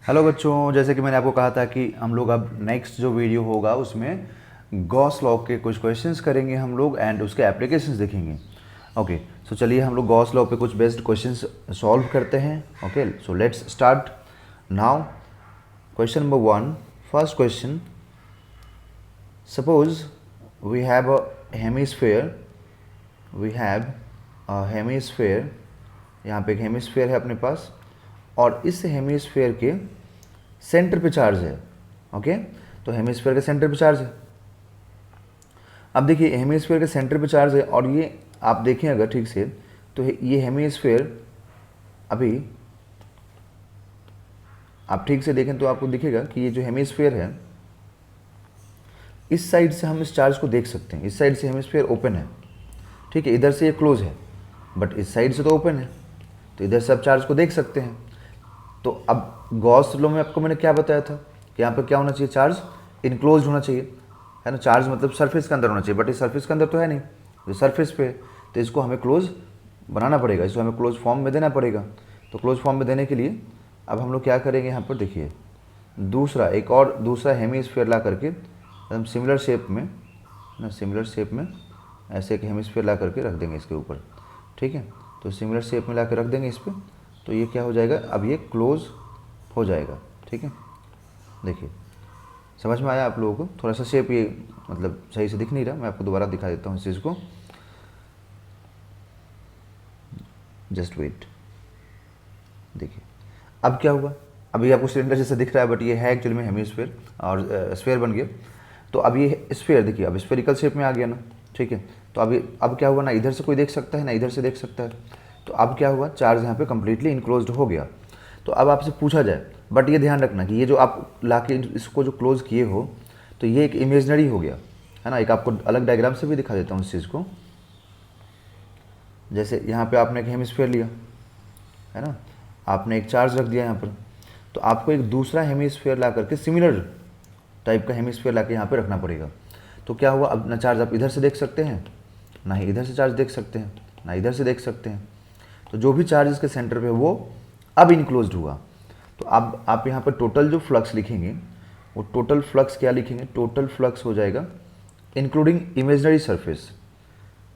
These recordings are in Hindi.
हेलो बच्चों, जैसे कि मैंने आपको कहा था कि हम लोग अब नेक्स्ट जो वीडियो होगा उसमें गॉस लॉ के कुछ क्वेश्चंस करेंगे हम लोग एंड उसके एप्लीकेशंस देखेंगे। ओके, सो चलिए हम लोग गॉस लॉ पे कुछ बेस्ड क्वेश्चंस सॉल्व करते हैं। Okay, so let's start now. Question number 1, first question. Suppose we have a hemisphere, we have a hemisphere, यहाँ पे एक हेमिस्फेयर है अपने पास और इस हेमिस्फेयर के सेंटर पे चार्ज है। ओके, तो हेमिस्फेयर के सेंटर पे चार्ज है। अब देखिए हेमिस्फेयर के सेंटर पे चार्ज है और ये आप देखें अगर ठीक से तो ये हेमिस्फेयर अभी आप ठीक से देखें तो आपको दिखेगा कि ये जो हेमिस्फेयर है इस साइड से हम इस चार्ज को देख सकते हैं। इस साइड से हेमिस्फेयर ओपन है, ठीक है, इधर से ये क्लोज है, बट इस साइड से तो ओपन है, तो इधर से आप चार्ज को देख सकते हैं। तो अब गॉस लॉ में आपको मैंने क्या बताया था कि यहाँ पर क्या होना चाहिए, चार्ज इनक्लोज होना चाहिए, है ना। चार्ज मतलब सरफेस के अंदर होना चाहिए, बट इस सरफेस के अंदर तो है नहीं, जो सरफेस पे है, तो इसको हमें क्लोज बनाना पड़ेगा, इसको हमें क्लोज फॉर्म में देना पड़ेगा। तो क्लोज फॉर्म में देने के लिए अब हम लोग क्या करेंगे, यहाँ पर देखिए एक और दूसरा हेमिस्फीयर ला करके एकदम सिमिलर शेप में ना, सिमिलर शेप में ऐसे एक हेमिस्फीयर ला करके रख देंगे इसके ऊपर, ठीक है। तो सिमिलर शेप में ला कर रख देंगे इस पर, तो ये क्या हो जाएगा, अब ये क्लोज हो जाएगा, ठीक है। देखिए समझ में आया आप लोगों को, थोड़ा सा शेप ये मतलब सही से दिख नहीं रहा, मैं आपको दोबारा दिखा देता हूँ इस चीज़ को, जस्ट वेट। देखिए अब क्या हुआ, अभी आपको सिलेंडर जैसा दिख रहा है बट ये है एक्चुअली में हेमिस्फीयर और स्फीयर बन गया। तो अब ये स्फीयर देखिए अब स्फेरिकल शेप में आ गया ना, ठीक है। तो अब क्या हुआ ना, इधर से कोई देख सकता है ना इधर से देख सकता है। तो अब क्या हुआ, चार्ज यहाँ पे कम्प्लीटली इनक्लोज्ड हो गया। तो अब आपसे पूछा जाए, बट ये ध्यान रखना कि ये जो आप ला के इसको जो क्लोज किए हो तो ये एक इमेजनरी हो गया, है ना। एक आपको अलग डायग्राम से भी दिखा देता हूँ इस चीज़ को। जैसे यहाँ पे आपने एक हेमिस्फीयर लिया, है ना, आपने एक चार्ज रख दिया यहाँ पर, तो आपको एक दूसरा हेमिस्फीयर ला करके सिमिलर टाइप का हेमिस्फीयर ला के यहाँ पर रखना पड़ेगा। तो क्या हुआ, अब ना चार्ज आप इधर से देख सकते हैं, ना ही इधर से चार्ज देख सकते हैं, ना इधर से देख सकते हैं। तो जो भी चार्ज इसके सेंटर पे है वो अब इनक्लोज्ड हुआ। तो अब आप यहाँ पर टोटल जो फ्लक्स लिखेंगे वो टोटल फ्लक्स क्या लिखेंगे, टोटल फ्लक्स हो जाएगा including imaginary surface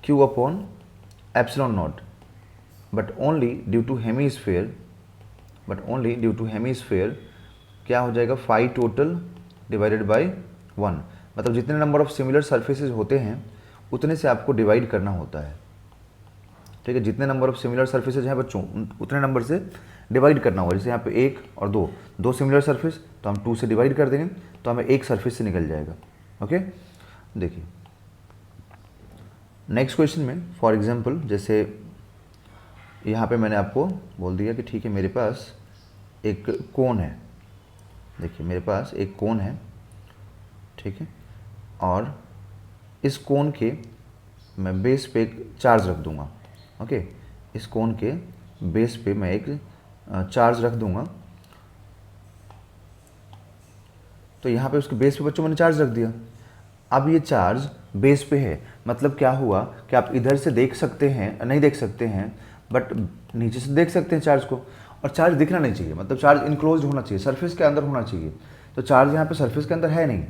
Q upon epsilon naught, but only due to hemisphere, क्या हो जाएगा, फाई टोटल डिवाइडेड बाय 1। मतलब जितने नंबर ऑफ सिमिलर सरफेसेज होते हैं उतने से आपको डिवाइड करना होता है, ठीक है। जितने नंबर ऑफ सिमिलर सर्फेसेज हैं बच्चों उतने नंबर से डिवाइड करना होगा। जैसे यहाँ पे एक और दो सिमिलर सरफेस, तो हम 2 से डिवाइड कर देंगे तो हमें एक सरफेस से निकल जाएगा। ओके, देखिए नेक्स्ट क्वेश्चन में फॉर एग्जांपल जैसे यहाँ पे मैंने आपको बोल दिया कि ठीक है मेरे पास एक कोन है, देखिए मेरे पास एक कोन है, ठीक है, और इस कोन के मैं बेस पे एक चार्ज रख दूंगा। ओके, इस कोन के बेस पे मैं एक चार्ज रख दूंगा। तो यहाँ पे उसके बेस पे बच्चों मैंने चार्ज रख दिया। अब ये चार्ज बेस पे है, मतलब क्या हुआ कि आप इधर से देख सकते हैं, नहीं देख सकते हैं, बट नीचे से देख सकते हैं चार्ज को। और चार्ज दिखना नहीं चाहिए, मतलब चार्ज इनक्लोज होना चाहिए, सरफेस के अंदर होना चाहिए। तो चार्ज यहाँ पे सरफेस के अंदर है नहीं,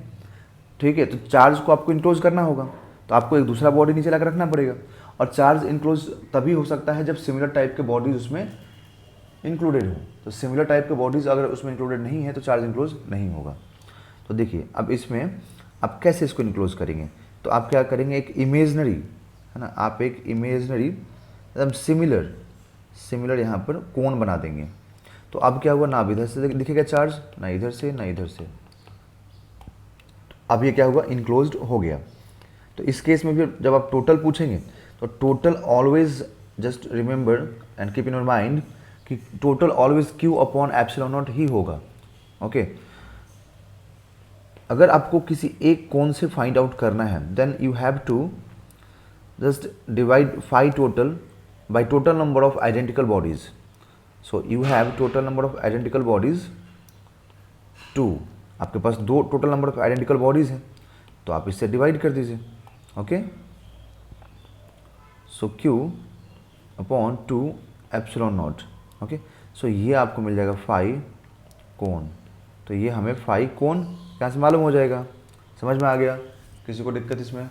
ठीक है। तो चार्ज को आपको इनक्लोज करना होगा, तो आपको एक दूसरा बॉडी नीचे लाकर रखना पड़ेगा। और चार्ज इनक्लोज तभी हो सकता है जब सिमिलर टाइप के बॉडीज उसमें इंक्लूडेड हो। तो सिमिलर टाइप के बॉडीज अगर उसमें इंक्लूडेड नहीं है तो चार्ज इनक्लोज नहीं होगा। तो देखिए अब इसमें आप कैसे इसको इनक्लोज करेंगे, तो आप क्या करेंगे, एक इमेजनरी, है ना, आप एक इमेजनरी एकदम सिमिलर यहाँ पर कोन बना देंगे। तो अब क्या हुआ ना, अब इधर से दिखेगा चार्ज, ना इधर से ना इधर से। अब ये क्या हुआ, इनक्लोज्ड हो गया। तो इस केस में भी जब आप टोटल पूछेंगे तो total always just remember and keep in your mind कि total always Q upon epsilon not ही होगा। ओके, अगर आपको किसी एक कोण से फाइंड आउट करना है then you have to just divide phi total by total number of identical bodies. So you have total number of identical bodies 2, आपके पास 2 total number of identical bodies हैं, तो आप इससे डिवाइड कर दीजिए। Okay, so Q upon 2 epsilon not. Okay, so ये आपको मिल जाएगा फाई कोन, तो ये हमें फाई कोन यहाँ से मालूम हो जाएगा। समझ में आ गया? किसी को दिक्कत इसमें?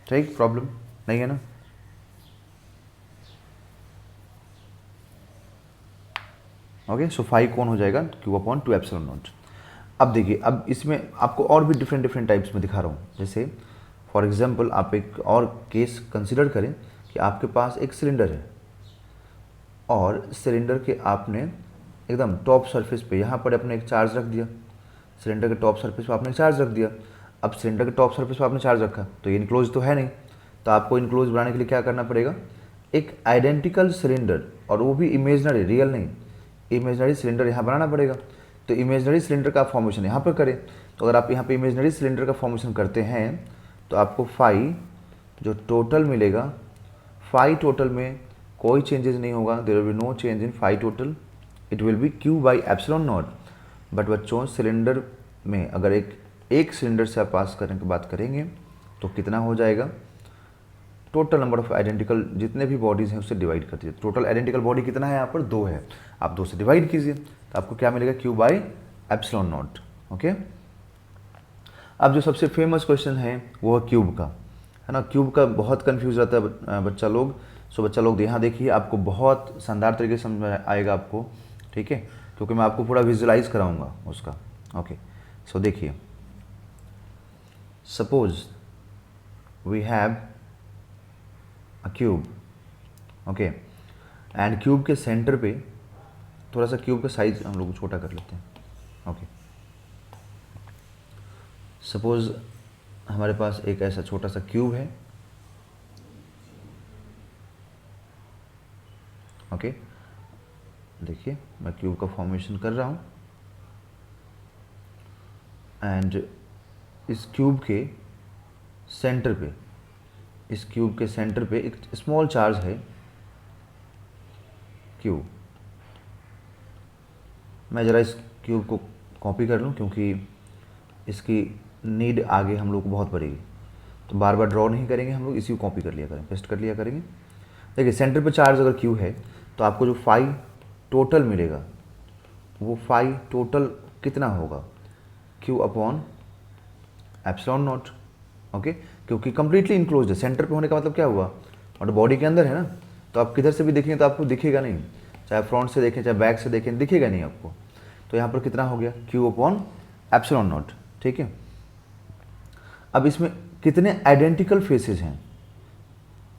ठीक, प्रॉब्लम नहीं है ना? ओके, सो फाई कोन हो जाएगा Q/2 एप्सिलॉन नॉट। अब देखिए, अब इसमें आपको और भी डिफरेंट टाइप्स में दिखा रहा हूँ। जैसे फॉर एग्जांपल आप एक और केस कंसिडर करें कि आपके पास एक सिलेंडर है और सिलेंडर के आपने एकदम टॉप सरफेस पे यहाँ पर अपने एक चार्ज रख दिया। सिलेंडर के टॉप सरफेस पे आपने चार्ज रख दिया। अब सिलेंडर के टॉप सरफेस पे आपने चार्ज रखा तो ये इनक्लोज तो है नहीं, तो आपको इनक्लोज बनाने के लिए क्या करना पड़ेगा? एक आइडेंटिकल सिलेंडर, और वो भी इमेजनरी, रियल नहीं, इमेजनरी सिलेंडर यहाँ बनाना पड़ेगा। तो इमेजनरी सिलेंडर का फॉर्मेशन यहाँ पर करें। तो अगर आप यहाँ पे इमेजनरी सिलेंडर का फॉर्मेशन करते हैं तो आपको फाई जो टोटल मिलेगा, फाई टोटल में कोई चेंजेस नहीं होगा, there will be no change in phi total, it will be Q/ε0। But बच्चों, सिलेंडर में अगर एक सिलेंडर से आप पास करने की बात करेंगे तो कितना हो जाएगा? टोटल नंबर ऑफ आइडेंटिकल जितने भी बॉडीज़ हैं उससे डिवाइड कर दीजिए। टोटल आइडेंटिकल बॉडी कितना है? यहाँ पर 2 है, आप 2 से डिवाइड कीजिए तो आपको क्या मिलेगा? Q/ε0। ओके, अब जो सबसे फेमस क्वेश्चन है वो है क्यूब का, है ना? क्यूब का बहुत कंफ्यूज रहता है बच्चा लोग। सो बच्चा लोग यहाँ देखिए, आपको बहुत शानदार तरीके से समझ आएगा आपको, ठीक है? क्योंकि मैं आपको पूरा विजुअलाइज कराऊंगा उसका। ओके, सो देखिए, suppose we have a cube, okay, and cube के सेंटर पे थोड़ा सा क्यूब का साइज हम लोग छोटा कर लेते हैं। ओके, सपोज हमारे पास एक ऐसा छोटा सा क्यूब है। ओके, देखिए मैं क्यूब का फॉर्मेशन कर रहा हूँ एंड इस क्यूब के सेंटर पे, इस क्यूब के सेंटर पे एक स्मॉल चार्ज है Q। मैं ज़रा इस क्यूब को कॉपी कर लूँ क्योंकि इसकी नीड आगे हम लोग को बहुत पड़ेगी, तो बार बार ड्रॉ नहीं करेंगे हम लोग, इसी को कॉपी कर लिया करें, पेस्ट कर लिया करेंगे। देखिए, सेंटर पे चार्ज अगर Q है तो आपको जो फाई टोटल मिलेगा वो फाई टोटल कितना होगा? Q/ε0। ओके, क्योंकि कंप्लीटली इनक्लोज है, सेंटर पे होने का मतलब क्या हुआ? और बॉडी के अंदर है ना, तो आप किधर से भी देखेंगे तो आपको दिखेगा नहीं, चाहे फ्रंट से देखें चाहे बैक से देखें, दिखेगा नहीं आपको। तो यहाँ पर कितना हो गया? Q/ε0। ठीक है, अब इसमें कितने आइडेंटिकल फेसेस हैं?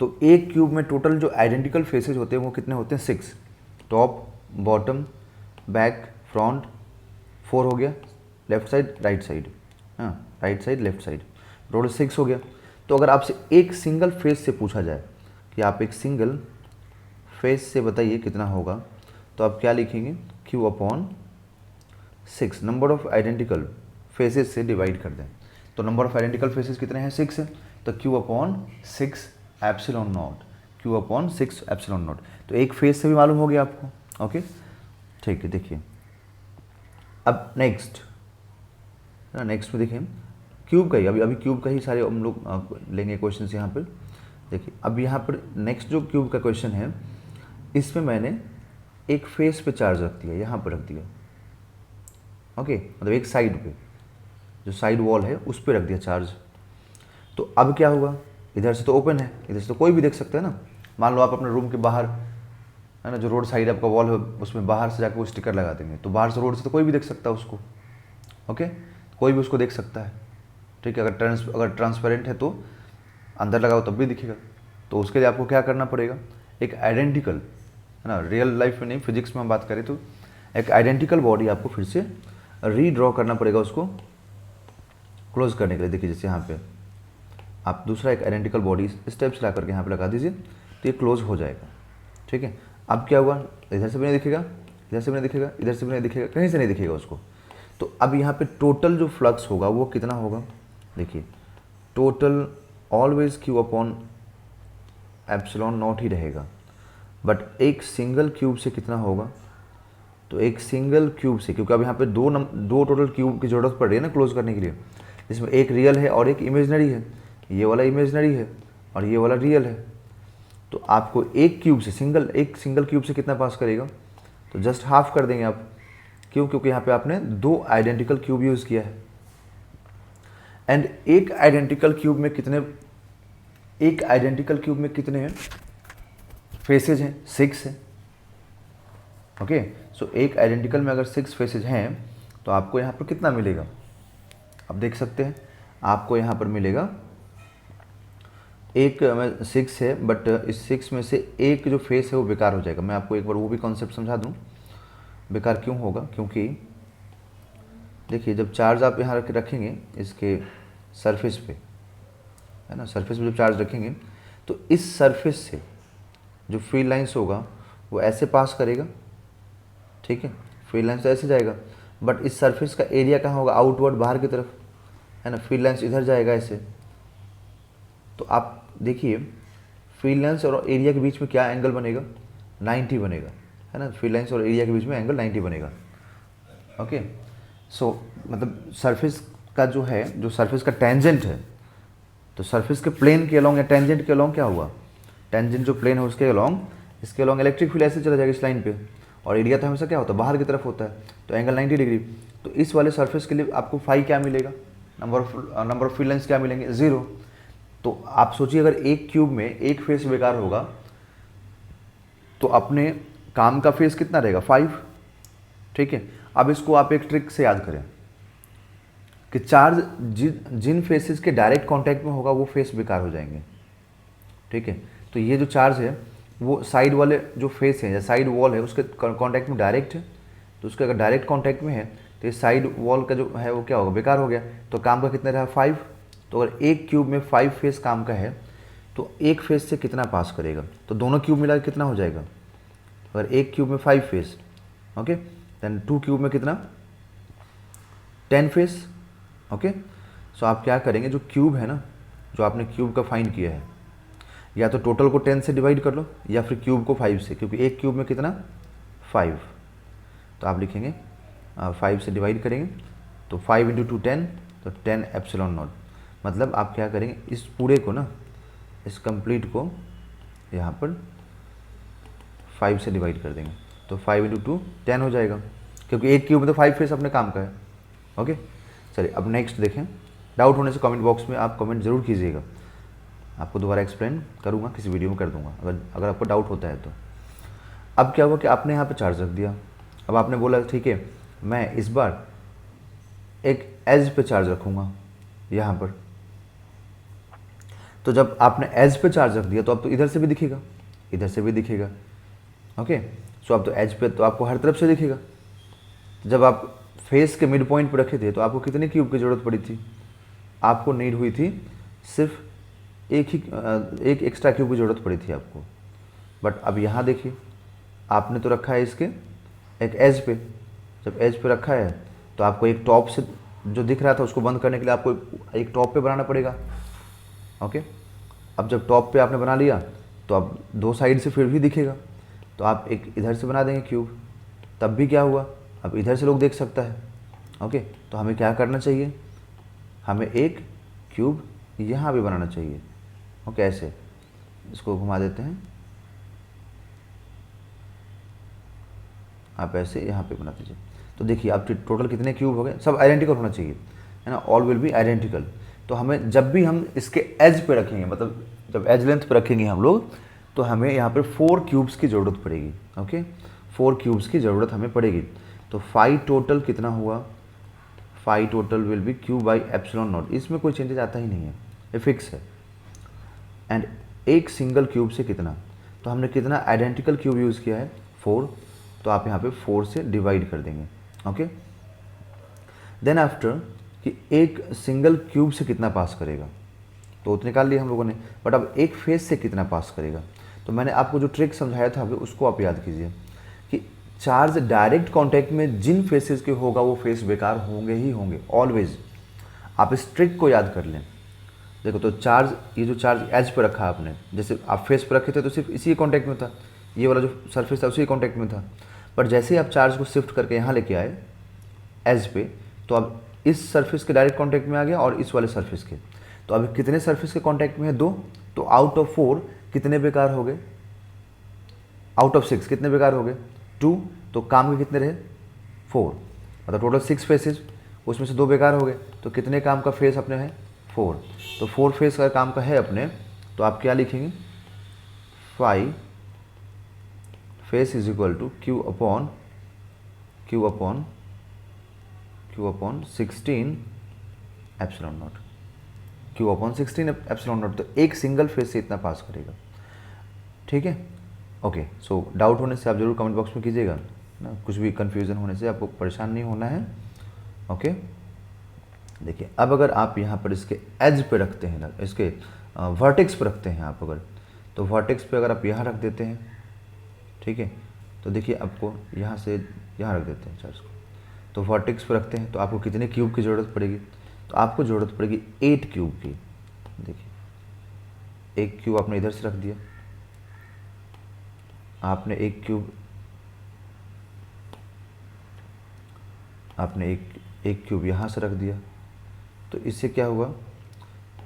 तो एक क्यूब में टोटल जो आइडेंटिकल फेसेस होते हैं वो कितने होते हैं? 6। टॉप, बॉटम, बैक, फ्रंट, 4 हो गया, लेफ्ट साइड, राइट साइड, हाँ, right side, left side, total 6 हो गया। तो अगर आपसे एक सिंगल फेस से पूछा जाए कि आप एक सिंगल फेस से बताइए कितना होगा, तो आप क्या लिखेंगे? Q/6, number of identical faces से डिवाइड कर दें। तो नंबर ऑफ आइडेंटिकल फेसेस कितने हैं? 6 है, तो Q/6 ε0, Q/6 ε0। तो एक फेस से भी मालूम हो गया आपको। ओके, ठीक है। देखिए अब नेक्स्ट में देखिए क्यूब का ही, अभी क्यूब का ही सारे हम लोग लेंगे क्वेश्चन यहाँ पर। देखिए अब यहाँ पर नेक्स्ट जो क्यूब का क्वेश्चन है, इसमें मैंने एक फेस पे चार्ज रख दिया, यहाँ पर रख दिया। ओके, मतलब एक साइड पे, जो साइड वॉल है उस पर रख दिया चार्ज। तो अब क्या होगा? इधर से तो ओपन है, इधर से तो कोई भी देख सकता है ना। मान लो आप अपने रूम के बाहर, है ना, जो रोड साइड आपका वॉल है उसमें बाहर से जाकर वो स्टिकर लगा देंगे, तो बाहर से रोड से तो कोई भी देख सकता है उसको। ओके, कोई भी उसको देख सकता है। ठीक है, अगर ट्रांसपेरेंट है तो अंदर लगाओ तब भी दिखेगा। तो उसके लिए आपको क्या करना पड़ेगा? एक आइडेंटिकल, है ना, रियल लाइफ में नहीं, फिजिक्स में हम बात करें तो एक आइडेंटिकल बॉडी आपको फिर से रीड्रॉ करना पड़ेगा उसको क्लोज करने के लिए। देखिए जैसे यहाँ पे आप दूसरा एक आइडेंटिकल बॉडी स्टेप्स ला करके यहाँ पे लगा दीजिए तो ये क्लोज हो जाएगा। ठीक है, अब क्या हुआ? इधर से भी नहीं दिखेगा, इधर से भी नहीं दिखेगा, इधर से भी नहीं दिखेगा, कहीं से नहीं दिखेगा उसको। तो अब यहाँ पे टोटल जो फ्लक्स होगा वो कितना होगा? देखिए टोटल ऑलवेज Q/ε0 ही रहेगा, बट एक सिंगल क्यूब से कितना होगा? तो एक सिंगल क्यूब से, क्योंकि अब यहाँ पे दो टोटल क्यूब की जरूरत पड़ रही है ना क्लोज करने के लिए, जिसमें एक रियल है और एक इमेजनरी है। ये वाला इमेजनरी है और ये वाला रियल है। तो आपको एक सिंगल क्यूब से कितना पास करेगा? तो जस्ट हाफ कर देंगे आप, क्यों? क्योंकि यहाँ पे आपने 2 आइडेंटिकल क्यूब यूज़ किया है। एंड एक आइडेंटिकल क्यूब में कितने फेसेज हैं? 6 है। ओके, सो एक आइडेंटिकल में अगर 6 फेसेज हैं तो आपको यहाँ पर कितना मिलेगा? आप देख सकते हैं, आपको यहाँ पर मिलेगा एक 6 है, बट इस 6 में से एक जो फेस है वो बेकार हो जाएगा। मैं आपको एक बार वो भी कॉन्सेप्ट समझा दूँ, बेकार क्यों होगा। क्योंकि देखिए, जब चार्ज आप यहाँ रखेंगे इसके सरफेस पे, है ना, सरफेस पे जब चार्ज रखेंगे तो इस सरफेस से जो फील्ड लाइंस होगा वो ऐसे पास करेगा, ठीक है, फील्ड लाइंस ऐसे जाएगा, बट इस सरफेस का एरिया कहाँ होगा? आउटवर्ड, बाहर की तरफ, है ना, फील्ड लाइंस इधर जाएगा ऐसे। तो आप देखिए, फील्ड लाइंस और एरिया के बीच में क्या एंगल बनेगा? 90 बनेगा, है ना, फील्ड लाइंस और एरिया के बीच में एंगल 90 बनेगा। ओके, सो मतलब सरफेस का जो है, जो सरफेस का टेंजेंट है, तो सरफेस के प्लेन के अलोंग या टेंजेंट के अलोंग क्या हुआ? टेंजेंट जो प्लेन है उसके अलोंग, इसके अलोंग इलेक्ट्रिक फील्ड ऐसे चला जाएगा इस लाइन पे, और एरिया तो हमेशा क्या होता है? बाहर की तरफ होता है, तो एंगल 90 डिग्री। तो इस वाले सरफेस के लिए आपको फाई क्या मिलेगा? नंबर ऑफ फील्ड लाइंस क्या मिलेंगे? 0। तो आप सोचिए, अगर एक क्यूब में एक फेस बेकार होगा तो अपने काम का फेस कितना रहेगा? 5, ठीक है। अब इसको आप एक ट्रिक से याद करें कि चार्ज जिन फेसेस के डायरेक्ट कांटेक्ट में होगा वो फेस बेकार हो जाएंगे, ठीक है। तो ये जो चार्ज है वो साइड वाले जो फेस है या साइड वॉल है उसके कांटेक्ट में डायरेक्ट है, तो उसके अगर डायरेक्ट कांटेक्ट में है तो ये साइड वॉल का जो है वो क्या होगा? बेकार हो गया। तो काम का कितना रहा? 5। तो अगर एक क्यूब में 5 फेस काम का है तो एक फेस से कितना पास करेगा? तो दोनों क्यूब मिला के कितना हो जाएगा? अगर एक क्यूब में 5 फेस, ओके, देन 2 क्यूब में कितना? 10 फेस। ओके, सो आप क्या करेंगे, जो क्यूब है ना, जो आपने क्यूब का फाइंड किया है, या तो टोटल को 10 से डिवाइड कर लो या फिर क्यूब को 5 से, क्योंकि एक क्यूब में कितना? 5। तो आप लिखेंगे 5 से डिवाइड करेंगे तो 5 × 2 10, तो 10 एप्सिलॉन नॉट। मतलब आप क्या करेंगे, इस पूरे को ना, इस कंप्लीट को यहाँ पर 5 से डिवाइड कर देंगे, तो 5 × 2 10 हो जाएगा, क्योंकि एक क्यूब में तो 5 फेस अपने काम का है। ओके, चलिए अब नेक्स्ट देखें। डाउट होने से कमेंट बॉक्स में आप कमेंट ज़रूर कीजिएगा, आपको दोबारा एक्सप्लेन करूँगा, किसी वीडियो में कर दूँगा अगर आपको डाउट होता है तो। अब क्या हुआ कि आपने यहाँ पे चार्ज रख दिया। अब आपने बोला ठीक है, मैं इस बार एक एज पे चार्ज रखूँगा यहाँ पर। तो जब आपने एज पे चार्ज रख दिया तो अब तो इधर से भी दिखेगा, इधर से भी दिखेगा। ओके, सो अब तो एज पे तो आपको हर तरफ से दिखेगा। जब आप फेस के मिड पॉइंट पर रखे थे तो आपको कितने क्यूब की ज़रूरत पड़ी थी? आपको नीड हुई थी सिर्फ एक एक्स्ट्रा क्यूब की ज़रूरत पड़ी थी आपको। बट अब यहाँ देखिए, आपने तो रखा है इसके एक एज पे। जब एज पे रखा है तो आपको एक टॉप से जो दिख रहा था उसको बंद करने के लिए आपको एक टॉप पे बनाना पड़ेगा। ओके, अब जब टॉप पे आपने बना लिया तो अब 2 साइड से फिर भी दिखेगा, तो आप एक इधर से बना देंगे क्यूब, तब भी क्या हुआ? अब इधर से लोग देख सकता है। ओके, तो हमें क्या करना चाहिए? हमें एक क्यूब यहाँ भी बनाना चाहिए। ओके, ऐसे इसको घुमा देते हैं, आप ऐसे यहाँ पे बना दीजिए। तो देखिए अब टोटल कितने क्यूब हो गए? सब आइडेंटिकल होना चाहिए, है ना, ऑल विल बी आइडेंटिकल। तो हमें जब भी हम इसके एज पे रखेंगे, मतलब जब एज लेंथ पे रखेंगे हम लोग, तो हमें यहाँ पर 4 क्यूब्स की ज़रूरत पड़ेगी। ओके, 4 क्यूब्स की ज़रूरत हमें पड़ेगी। तो 5 टोटल कितना हुआ? 5 total will be Q by epsilon not. इसमें कोई चेंजेस आता ही नहीं है, ये फिक्स है। एंड एक सिंगल क्यूब से कितना? तो हमने कितना आइडेंटिकल क्यूब यूज़ किया है? 4। तो आप यहाँ पे 4 से डिवाइड कर देंगे। ओके, देन आफ्टर कि एक सिंगल क्यूब से कितना पास करेगा, तो उतने निकाल लिए हम लोगों ने। बट अब एक फेस से कितना पास करेगा? तो मैंने आपको जो ट्रिक समझाया था अभी, उसको आप याद कीजिए कि चार्ज डायरेक्ट कांटेक्ट में जिन फेसेस के होगा वो फेस बेकार होंगे ही होंगे, ऑलवेज। आप इस ट्रिक को याद कर लें। देखो, तो चार्ज, ये जो चार्ज एज पर रखा आपने, जैसे आप फेस पर रखे थे तो सिर्फ इसी कॉन्टैक्ट में था, ये वाला जो सरफेस था उसी कॉन्टैक्ट में था। पर जैसे ही आप चार्ज को शिफ्ट करके यहाँ लेके आए एज पे, तो अब इस सरफेस के डायरेक्ट कॉन्टैक्ट में आ गया और इस वाले सरफेस के। तो अभी कितने सरफेस के कॉन्टैक्ट में है? 2। तो आउट ऑफ 4 कितने बेकार हो गए? आउट ऑफ 6 कितने बेकार हो गए? 2। तो काम के कितने रहे? 4, मतलब टोटल 6 फेसेज, उसमें से 2 बेकार हो गए, तो कितने काम का फेस अपने है 4। तो 4 फेस अगर काम का है अपने, तो आप क्या लिखेंगे 5 face is equal to Q upon 16 epsilon naught, Q upon 16 epsilon naught. तो एक सिंगल फेस से इतना पास करेगा, ठीक है। ओके, सो डाउट होने से आप जरूर कमेंट बॉक्स में कीजिएगा ना, कुछ भी कन्फ्यूज़न होने से आपको परेशान नहीं होना है। ओके, देखिए अब अगर आप यहाँ पर इसके एज पे रखते हैं ना, इसके वर्टेक्स पे रखते हैं आप अगर, तो वर्टेक्स पे अगर आप यहाँ रख देते हैं, ठीक है, तो देखिए आपको यहाँ से यहाँ रख देते हैं चार्ज को, तो वर्टेक्स पे रखते हैं तो आपको कितने क्यूब की ज़रूरत पड़ेगी, तो आपको ज़रूरत पड़ेगी 8 क्यूब की। देखिए एक क्यूब आपने इधर से रख दिया, आपने एक क्यूब यहाँ से रख दिया, तो इससे क्या हुआ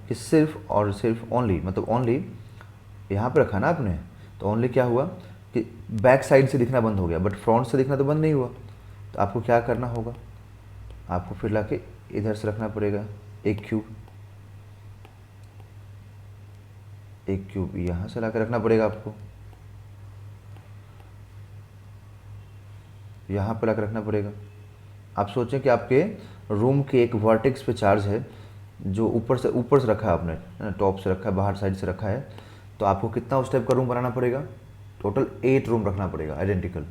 कि सिर्फ और सिर्फ ओनली, मतलब ओनली यहाँ पे रखा ना आपने, तो ओनली क्या हुआ कि बैक साइड से दिखना बंद हो गया, बट फ्रंट से दिखना तो बंद नहीं हुआ। तो आपको क्या करना होगा, आपको फिर लाके इधर से रखना पड़ेगा एक क्यूब यहाँ से लाके रखना पड़ेगा, आपको यहाँ पे लाकर रखना पड़ेगा। आप सोचें कि आपके रूम के एक वर्टेक्स पे चार्ज है जो ऊपर से रखा है आपने, टॉप से रखा है, बाहर साइड से रखा है, तो आपको कितना उस टाइप का रूम बनाना पड़ेगा, टोटल 8 रूम रखना पड़ेगा आइडेंटिकल,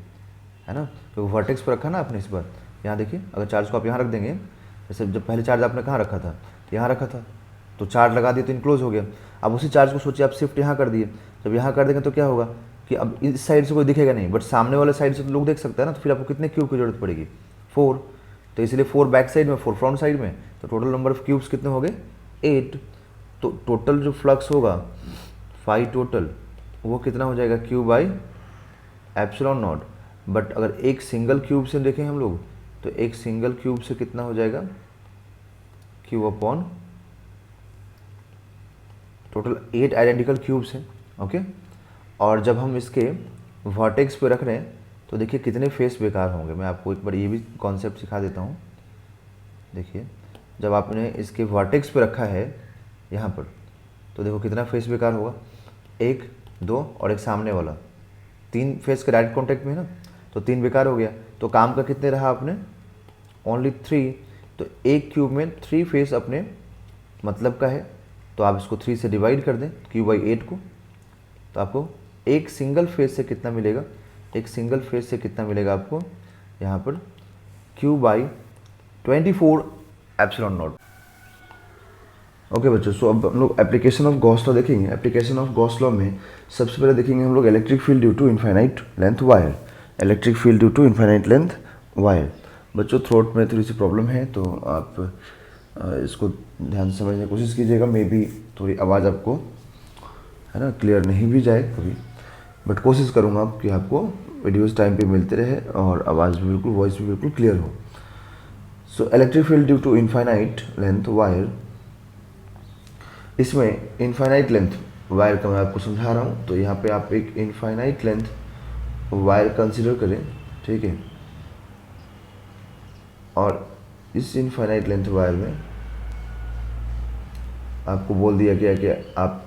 है ना। तो वर्टेक्स पे रखा ना आपने इस बार, यहाँ देखिए अगर चार्ज को आप यहाँ रख देंगे, जैसे जब पहले चार्ज आपने कहाँ रखा था, यहाँ रखा था, तो चार्ज लगा दिए तो इनक्लोज हो गया। अब उसी चार्ज को सोचिए आप शिफ्ट यहाँ कर दिए, जब यहाँ कर देंगे तो क्या होगा कि अब इस साइड से कोई दिखेगा नहीं, बट सामने वाले साइड से तो लोग देख सकते हैं ना, तो फिर आपको कितने क्यूब की जरूरत पड़ेगी 4, तो इसलिए 4 बैक साइड में 4 फ्रंट साइड में, तो टोटल नंबर ऑफ क्यूब्स कितने हो गए 8। तो टोटल जो फ्लक्स होगा 5 टोटल, वो कितना हो जाएगा Q by epsilon naught. But अगर एक सिंगल क्यूब से देखें हम लोग, तो एक सिंगल क्यूब से कितना हो जाएगा Q upon total 8 identical cubes हैं। ओके, और जब हम इसके वर्टेक्स पे रख रहे हैं तो देखिए कितने फेस बेकार होंगे। मैं आपको एक बार ये भी कॉन्सेप्ट सिखा देता हूँ। देखिए जब आपने इसके वर्टेक्स पे रखा है यहाँ पर, तो देखो कितना फेस बेकार होगा, 1 2 और एक सामने वाला, 3 फेस के डायरेक्ट कॉन्टेक्ट में है ना, तो 3 बेकार हो गया। तो काम का कितने रहा आपने, ओनली 3। तो एक क्यूब में 3 फेस अपने मतलब का है, तो आप इसको 3 से डिवाइड कर दें Q बाई 8 को, तो आपको एक सिंगल फेस से कितना मिलेगा, एक सिंगल फेस से कितना मिलेगा आपको यहाँ पर Q by 24 epsilon not. Okay बच्चों, सो अब हम लोग एप्लीकेशन ऑफ गॉस लॉ देखेंगे। एप्लीकेशन ऑफ गॉस लॉ में सबसे पहले देखेंगे हम लोग electric field due to infinite length wire. Electric field due to infinite length wire. बच्चों थ्रोट में थोड़ी सी प्रॉब्लम है, तो आप इसको ध्यान से समझने की कोशिश कीजिएगा। मे बी थोड़ी आवाज़ आपको है ना क्लियर नहीं भी जाए कभी, बट कोशिश करूँगा कि आपको वीडियोस टाइम पे मिलते रहे और आवाज़ भी बिल्कुल, वॉइस भी बिल्कुल क्लियर हो। So electric field due to infinite length wire, इसमें इनफाइनाइट लेंथ वायर का मैं आपको समझा रहा हूँ। तो यहाँ पे आप एक इनफाइनाइट लेंथ वायर कंसिडर करें, ठीक है। और इस इनफाइनाइट लेंथ वायर में आपको बोल दिया गया कि आप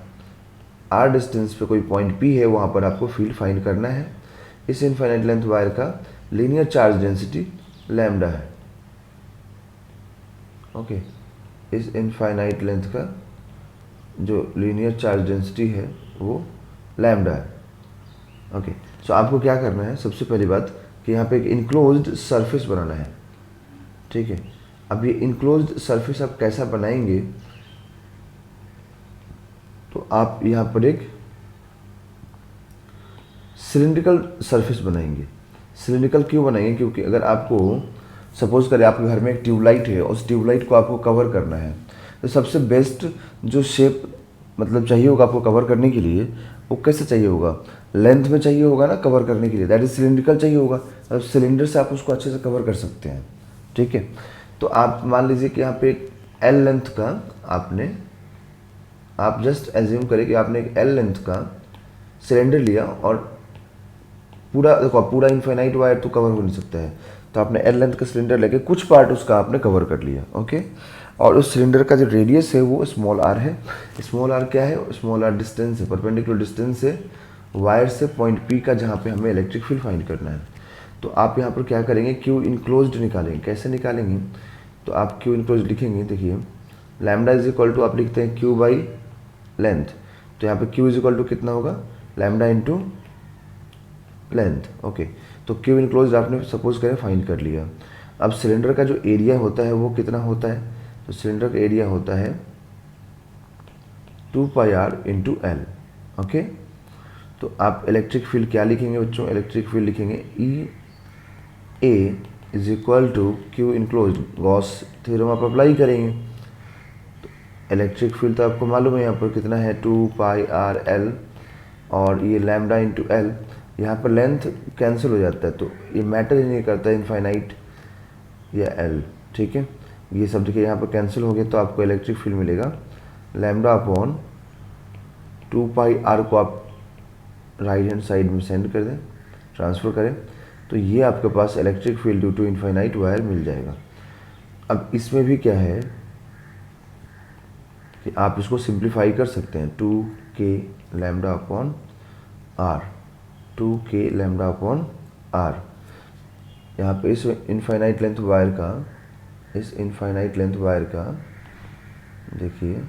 r डिस्टेंस पे कोई पॉइंट P है, वहाँ पर आपको फील्ड फाइंड करना है। इस इनफाइनाइट लेंथ वायर का लीनियर चार्ज डेंसिटी लैम्डा है। ओके, इस इनफाइनाइट लेंथ का जो लीनियर चार्ज डेंसिटी है वो लैम्डा है। ओके, सो आपको क्या करना है, सबसे पहली बात कि यहाँ पे एक इनक्लोज्ड सरफेस बनाना है, ठीक है। अब ये इनक्लोज्ड सरफेस आप कैसा बनाएंगे, तो आप यहाँ पर एक सिलिंड्रिकल सरफेस बनाएंगे। सिलिंड्रिकल क्यों बनाएंगे, क्योंकि अगर आपको सपोज करें आपके घर में एक ट्यूबलाइट है, उस ट्यूबलाइट को आपको कवर करना है, तो सबसे बेस्ट जो शेप मतलब चाहिए होगा आपको कवर करने के लिए, वो कैसे चाहिए होगा, लेंथ में चाहिए होगा ना कवर करने के लिए, दैट इज सिलिंड्रिकल चाहिए होगा। अब सिलेंडर से आप उसको अच्छे से कवर कर सकते हैं, ठीक है। तो आप मान लीजिए कि यहाँ पे एक L लेंथ का आप जस्ट एज्यूम करें कि आपने एक L लेंथ का सिलेंडर लिया और पूरा देखो, पूरा इनफाइनाइट वायर तो कवर हो नहीं सकता है, तो आपने एल लेंथ का सिलेंडर लेके कुछ पार्ट उसका आपने कवर कर लिया, ओके। और उस सिलेंडर का जो रेडियस है वो स्मॉल आर है। स्मॉल आर क्या है? स्मॉल आर डिस्टेंस है, परपेंडिकुलर डिस्टेंस है वायर से पॉइंट पी का, जहाँ पे हमें इलेक्ट्रिक फील्ड फाइंड करना है। तो आप यहाँ पर क्या करेंगे? क्यू इनक्लोज्ड निकालेंगे। कैसे निकालेंगे? तो आप क्यू इनक्लोज्ड लिखेंगे, देखिए लैम्डा इज इक्वल टू आप लिखते हैं क्यू बाई लेंथ। तो यहाँ पे क्यू इज इक्वल टू कितना होगा? Lambda into length, okay. तो क्यू इनक्लोज्ड आपने सपोज करें फाइंड कर लिया। अब सिलेंडर का जो एरिया होता है वो कितना होता है? तो सिलेंडर का एरिया होता है 2 pi are into L, okay. तो आप इलेक्ट्रिक फील्ड क्या लिखेंगे बच्चों? इलेक्ट्रिक फील्ड लिखेंगे E A is equal to Q enclose, Gauss theorem आप अप्लाई करेंगे। तो इलेक्ट्रिक फील्ड तो आपको मालूम है यहाँ पर कितना है? 2 पाई आर एल, और ये लैम्डा इंटू एल। यहाँ पर लेंथ कैंसिल हो जाता है, तो ये मैटर ही नहीं करता इनफाइनाइट या एल, ठीक है। ये सब देखिए यहाँ पर कैंसिल हो गया, तो आपको इलेक्ट्रिक फील्ड मिलेगा लैम्डा अपॉन 2 पाई आर को आप राइट हैंड साइड में सेंड कर दें, ट्रांसफ़र करें, तो ये आपके पास electric field due to infinite wire मिल जाएगा। अब इसमें भी क्या है कि आप इसको सिंप्लीफाई कर सकते हैं, 2k lambda upon are, 2k lambda upon R. यहाँ पे इस इनफाइनाइट लेंथ वायर का देखिए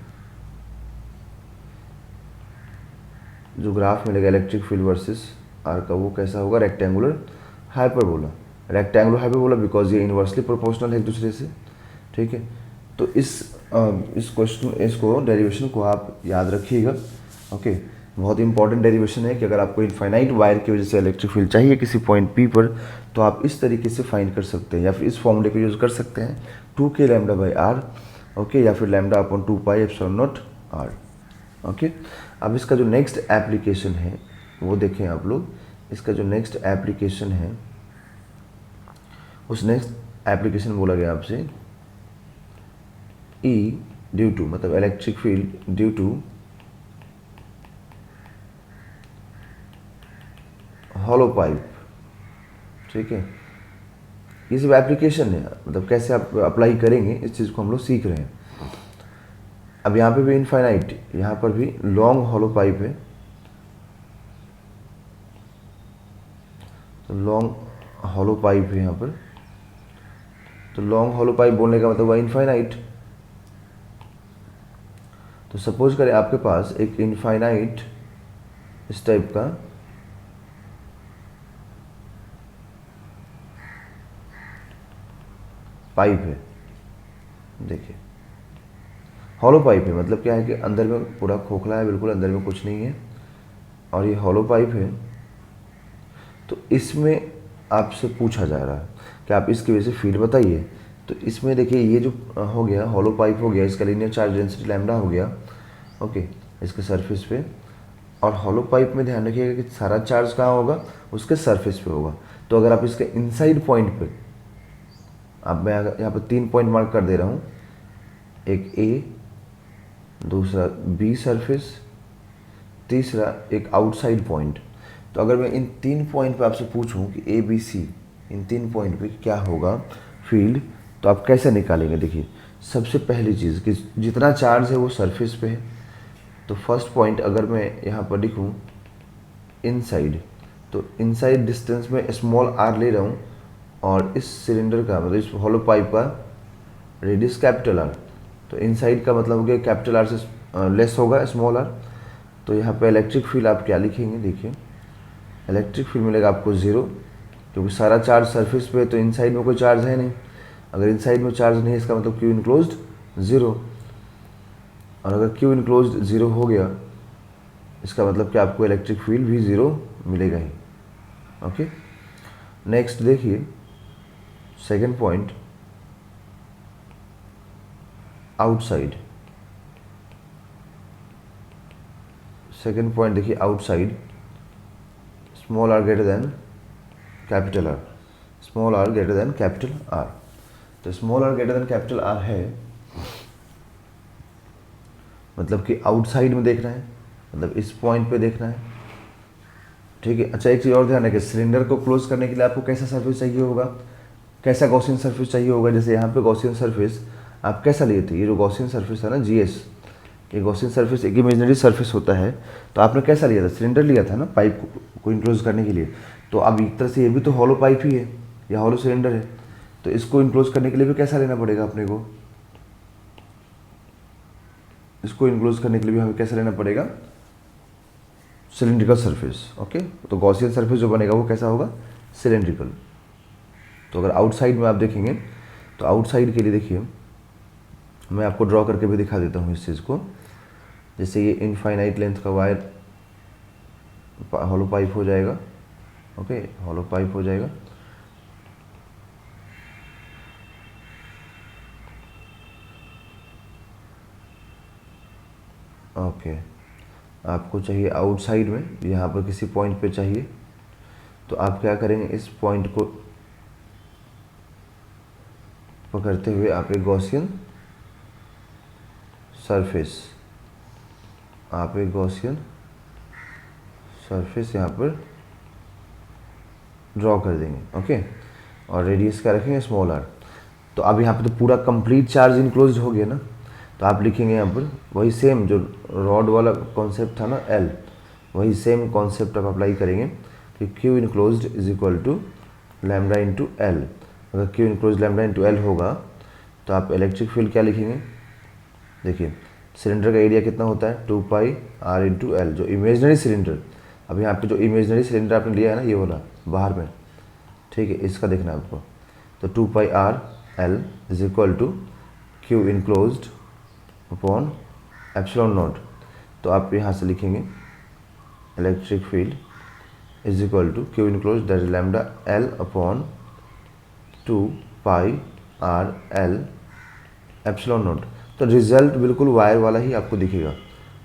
जो ग्राफ मिलेगा इलेक्ट्रिक फील्ड वर्सेस आर का, वो कैसा होगा? Rectangular hyperbola. Rectangular hyperbola because ये इनवर्सली प्रोपोर्शनल है एक दूसरे से, ठीक है। तो इसको डेरिवेशन को आप याद रखिएगा, ओके। बहुत इंपॉर्टेंट डेरिवेशन है कि अगर आपको इनफाइनाइट वायर की वजह से इलेक्ट्रिक फील्ड चाहिए किसी पॉइंट पी पर, तो आप इस तरीके से फाइंड कर सकते हैं, या फिर इस फॉर्मूले को यूज़ कर सकते हैं 2k lambda by are, okay, या फिर lambda upon 2 pi epsilon naught R, okay. अब इसका जो नेक्स्ट एप्लीकेशन है वो देखें आप लोग। इसका जो नेक्स्ट एप्लीकेशन है, उस नेक्स्ट एप्लीकेशन बोला गया आपसे E ड्यू टू, मतलब electric field due to hollow pipe, ठीक है। ये सब एप्लीकेशन है, मतलब कैसे आप अप्लाई करेंगे इस चीज़ को हम लोग सीख रहे हैं। अब यहाँ पे भी इनफाइनाइट, यहाँ पर भी लॉन्ग हॉलो पाइप है, तो लॉन्ग हॉलो पाइप है यहाँ पर। तो लॉन्ग हॉलो पाइप बोलने का मतलब हुआ इनफाइनाइट। तो सपोज करें आपके पास एक इनफाइनाइट इस टाइप का पाइप है, देखिए हॉलो पाइप है, मतलब क्या है कि अंदर में पूरा खोखला है, बिल्कुल अंदर में कुछ नहीं है, और ये हॉलो पाइप है। तो इसमें आपसे पूछा जा रहा है कि आप इसकी वजह से फील्ड बताइए। तो इसमें देखिए ये जो हो गया हॉलो पाइप हो गया, इसका लीनियर चार्ज डेंसिटी लैम्डा हो गया, ओके, इसके सरफेस पे। और हॉलो पाइप में ध्यान रखिएगा कि सारा चार्ज कहाँ होगा? उसके सरफेस पे होगा। तो अगर आप इसके इनसाइड पॉइंट पे, अब मैं यहाँ पर 3 पॉइंट मार्क कर दे रहा हूँ, एक ए, दूसरा बी सरफेस, तीसरा एक आउटसाइड पॉइंट। तो अगर मैं इन 3 पॉइंट पे आपसे पूछूं कि A B C, in 3 point पे क्या होगा फील्ड, तो आप कैसे निकालेंगे? देखिए सबसे पहली चीज़ कि जितना चार्ज है वो सरफेस पे है। तो फर्स्ट पॉइंट अगर मैं यहाँ पर लिखूँ इनसाइड, तो इनसाइड डिस्टेंस में स्मॉल आर ले रहा हूँ, और इस सिलेंडर का मतलब इस हॉलो पाइप का रेडियस कैपिटल आर। तो इनसाइड का मतलब हो गया कैपिटल आर से लेस होगा स्मॉल आर। तो यहाँ पे इलेक्ट्रिक फील्ड आप क्या लिखेंगे? देखिए इलेक्ट्रिक फील्ड मिलेगा आपको 0, क्योंकि सारा चार्ज सरफेस पे है, तो इनसाइड में कोई चार्ज है नहीं। अगर इनसाइड में चार्ज नहीं है इसका मतलब क्यू इनक्लोज्ड 0, और अगर क्यू इनक्लोज्ड 0 हो गया इसका मतलब कि आपको इलेक्ट्रिक फील्ड भी 0 मिलेगा ही, ओके। नेक्स्ट देखिए second point outside. Second point देखिए outside, small r greater than capital r, small r greater than capital r. तो small r greater than capital r है, मतलब कि आउटसाइड में देखना है, मतलब इस पॉइंट पे देखना है, ठीक है। अच्छा एक चीज़ और ध्यान रखें, सिलेंडर को क्लोज करने के लिए आपको कैसा सरफेस चाहिए होगा? कैसा गॉसियन सरफेस चाहिए होगा, जैसे यहाँ पे गॉसियन सरफेस आप कैसा लिए थे, ये जो गॉसियन सरफेस है ना जीएस, ये गॉसियन सरफेस एक इमेजिनरी सरफेस होता है, तो आपने कैसा लिया था, सिलेंडर लिया था ना पाइप को इनक्लोज करने के लिए। तो अब एक तरह से ये भी तो हॉलो पाइप ही है या हॉलो सिलेंडर है, तो इसको इनक्लोज करने के लिए भी कैसा लेना पड़ेगा अपने को, इसको इनक्लोज करने के लिए भी हमें कैसा लेना पड़ेगा, सिलेंड्रिकल सरफेस। ओके, तो गॉसियन सरफेस जो बनेगा वो कैसा होगा, सिलेंड्रिकल। तो अगर आउटसाइड में आप देखेंगे तो आउटसाइड के लिए देखिए मैं आपको ड्रॉ करके भी दिखा देता हूँ इस चीज़ को। जैसे ये इनफाइनाइट लेंथ का वायर हॉलो पाइप हो जाएगा, ओके, हॉलो पाइप हो जाएगा। ओके, आपको चाहिए आउटसाइड में, यहाँ पर किसी पॉइंट पे चाहिए, तो आप क्या करेंगे, इस पॉइंट को पकड़ते हुए आप एक गॉसियन सरफेस, आप एक गॉसियन सरफेस यहाँ पर ड्रॉ कर देंगे। ओके, और रेडियस क्या रखेंगे, स्मॉल आर। तो अब यहाँ पे तो पूरा कंप्लीट चार्ज इनक्लोज हो गया ना, तो आप लिखेंगे यहाँ पर वही सेम जो रॉड वाला कॉन्सेप्ट था ना एल, वही सेम कॉन्सेप्ट आप अप्लाई करेंगे कि q enclosed is equal to lambda into l. अगर q enclose lambda into l होगा तो आप इलेक्ट्रिक फील्ड क्या लिखेंगे, देखिए सिलेंडर का एरिया कितना होता है, 2 पाई आर इंटू एल, जो इमेजनरी सिलेंडर, अब यहाँ पे जो इमेजनरी सिलेंडर आपने लिया है ना ये वाला बाहर में, ठीक है, इसका देखना है आपको। तो 2 pi r l is equal to Q enclosed upon epsilon naught. तो आप यहाँ से लिखेंगे electric field is equal to Q enclose that is lambda l upon 2 pi r l epsilon naught. तो रिजल्ट बिल्कुल वायर वाला ही आपको दिखेगा,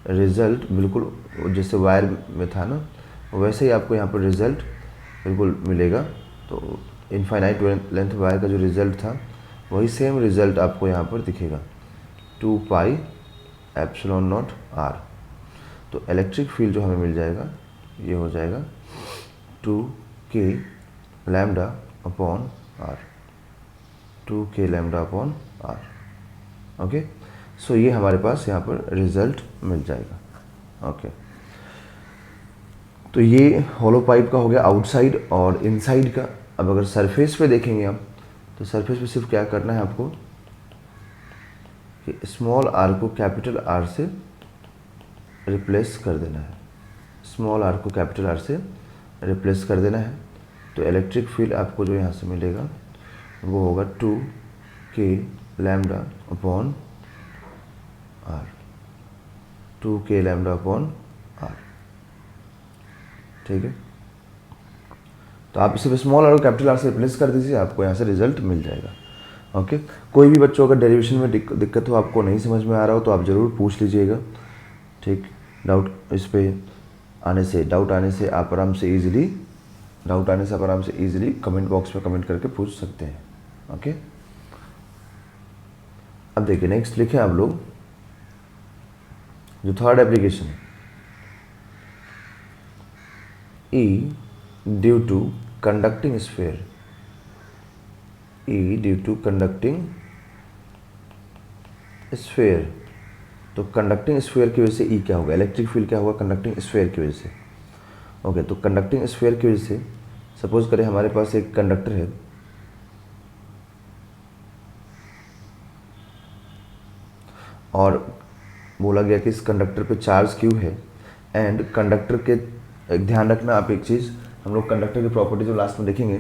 रिजल्ट बिल्कुल जैसे वायर में था ना वैसे ही आपको यहाँ पर रिजल्ट बिल्कुल मिलेगा। तो इनफाइनाइट लेंथ वायर का जो रिजल्ट था वही सेम रिजल्ट आपको यहाँ पर दिखेगा, 2 पाई एप्सिलॉन नॉट आर। तो इलेक्ट्रिक फील्ड जो हमें मिल जाएगा ये हो जाएगा 2k lambda upon are, 2k lambda upon r. Okay, so ये हमारे पास यहाँ पर रिजल्ट मिल जाएगा। ओके, तो ये हॉलो पाइप का हो गया आउटसाइड और इनसाइड का। अब अगर सरफेस पे देखेंगे आप तो सरफेस पे सिर्फ क्या करना है आपको कि स्मॉल आर को कैपिटल आर से रिप्लेस कर देना है, स्मॉल आर को कैपिटल आर से रिप्लेस कर देना है। तो इलेक्ट्रिक फील्ड आपको जो यहाँ से मिलेगा वो होगा 2k lambda upon are, 2k lambda upon R, ठीक है। तो आप इसे स्मॉल आर को कैपिटल आर से रिप्लेस कर दीजिए, आपको यहाँ से रिजल्ट मिल जाएगा। ओके, कोई भी बच्चों अगर डेरिवेशन में दिक्कत हो, आपको नहीं समझ में आ रहा हो तो आप ज़रूर पूछ लीजिएगा, ठीक। डाउट इस पे आने से, डाउट आने से आप आराम से ईजिली कमेंट बॉक्स में कमेंट करके पूछ सकते हैं। ओके, अब देखिए नेक्स्ट लिखें आप लोग जो third application, E due to conducting sphere, E due to conducting sphere. तो कंडक्टिंग स्फीयर की वजह से E क्या होगा, इलेक्ट्रिक फील्ड क्या होगा कंडक्टिंग स्फीयर की वजह से। ओके, तो कंडक्टिंग स्फीयर की वजह से सपोज करें हमारे पास एक कंडक्टर है, और बोला गया कि इस कंडक्टर पे चार्ज क्यू है, एंड कंडक्टर के एक ध्यान रखना आप एक चीज़, हम लोग कंडक्टर की प्रॉपर्टी जो लास्ट में देखेंगे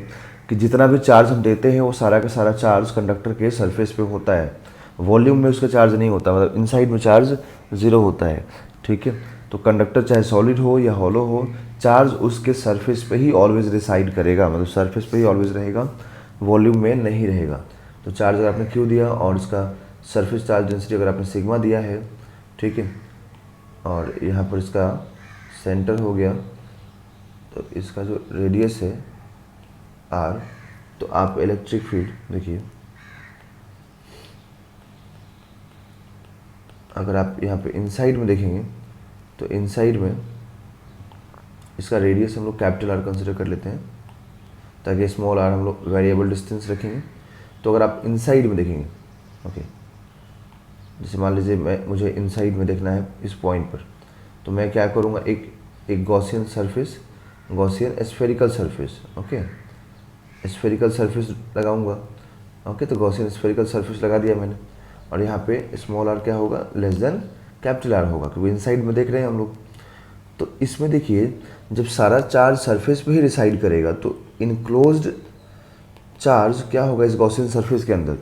कि जितना भी चार्ज हम देते हैं वो सारा का सारा चार्ज कंडक्टर के सरफेस पे होता है, वॉल्यूम में उसका चार्ज नहीं होता, मतलब इनसाइड में चार्ज 0 होता है, ठीक है। तो कंडक्टर चाहे सॉलिड हो या हॉलो हो, चार्ज उसके सरफेस पे ही ऑलवेज रिसाइड करेगा, मतलब सरफेस पे ही ऑलवेज रहेगा, वॉल्यूम में नहीं रहेगा। तो चार्ज अगर आपने क्यू दिया और इसका सरफेस चार्ज डेंसिटी अगर आपने सिग्मा दिया है, ठीक है, और यहाँ पर इसका सेंटर हो गया, तो इसका जो रेडियस है आर, तो आप इलेक्ट्रिक फील्ड देखिए, अगर आप यहाँ पे इनसाइड में देखेंगे तो इनसाइड में इसका रेडियस हम लोग कैपिटल आर कंसिडर कर लेते हैं, ताकि स्मॉल आर हम लोग वेरिएबल डिस्टेंस रखेंगे। तो अगर आप इनसाइड में देखेंगे, ओके, जैसे मान लीजिए मुझे इनसाइड में देखना है इस पॉइंट पर, तो मैं क्या करूँगा, एक Gaussian surface, Gaussian spherical surface, okay, spherical surface लगाऊंगा। ओके, तो गॉसियन स्फेरिकल सरफेस लगा दिया मैंने, और यहाँ पे स्मॉल आर क्या होगा, लेस देन कैपिटल आर होगा, क्योंकि इनसाइड में देख रहे हैं हम लोग। तो इसमें देखिए, जब सारा चार्ज सरफेस पे ही रिसाइड करेगा तो इनक्लोज्ड चार्ज क्या होगा इस गॉसियन सरफेस के अंदर।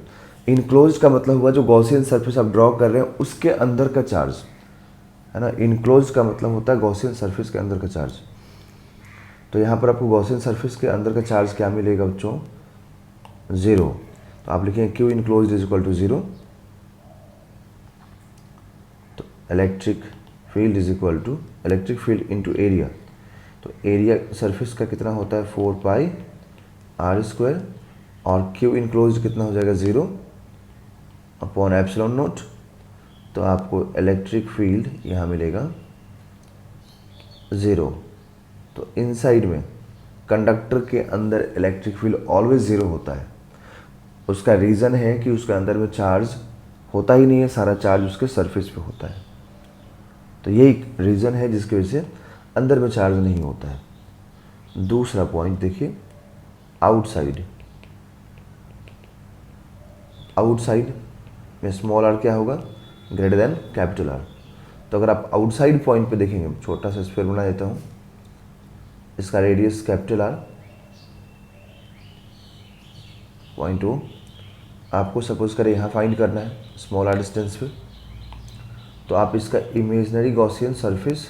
इनक्लोज्ड का मतलब हुआ जो गॉसियन सरफेस आप ड्रॉ कर रहे हैं उसके अंदर का चार्ज, है ना। इनक्लोज्ड का मतलब होता है गॉसियन सरफेस के अंदर का चार्ज। तो यहाँ पर आपको गॉसियन सरफेस के अंदर का चार्ज क्या मिलेगा बच्चों, 0। तो आप लिखेंगे Q enclosed is equal to 0। तो electric field is equal to electric field into area. तो एरिया सरफेस का कितना होता है, 4 पाई आर स्क्वायर, और क्यू इनक्लोज्ड कितना हो जाएगा, 0 अपॉन एप्सिलॉन नॉट। तो आपको इलेक्ट्रिक फील्ड यहाँ मिलेगा 0। तो इनसाइड में कंडक्टर के अंदर इलेक्ट्रिक फील्ड ऑलवेज 0 होता है। उसका रीज़न है कि उसके अंदर में चार्ज होता ही नहीं है, सारा चार्ज उसके सरफेस पे होता है। तो यही रीज़न है जिसकी वजह से अंदर में चार्ज नहीं होता है। दूसरा पॉइंट देखिए, आउटसाइड। आउटसाइड में स्मॉल आर क्या होगा, ग्रेटर देन कैपिटल आर। तो अगर आप आउटसाइड पॉइंट पे देखेंगे, छोटा सा स्फीयर बना देता हूँ, इसका radius capital R, point O, आपको सपोज करें यहाँ फाइंड करना है स्मॉल आर डिस्टेंस पे। तो आप इसका इमेजिनरी गॉसियन सरफेस,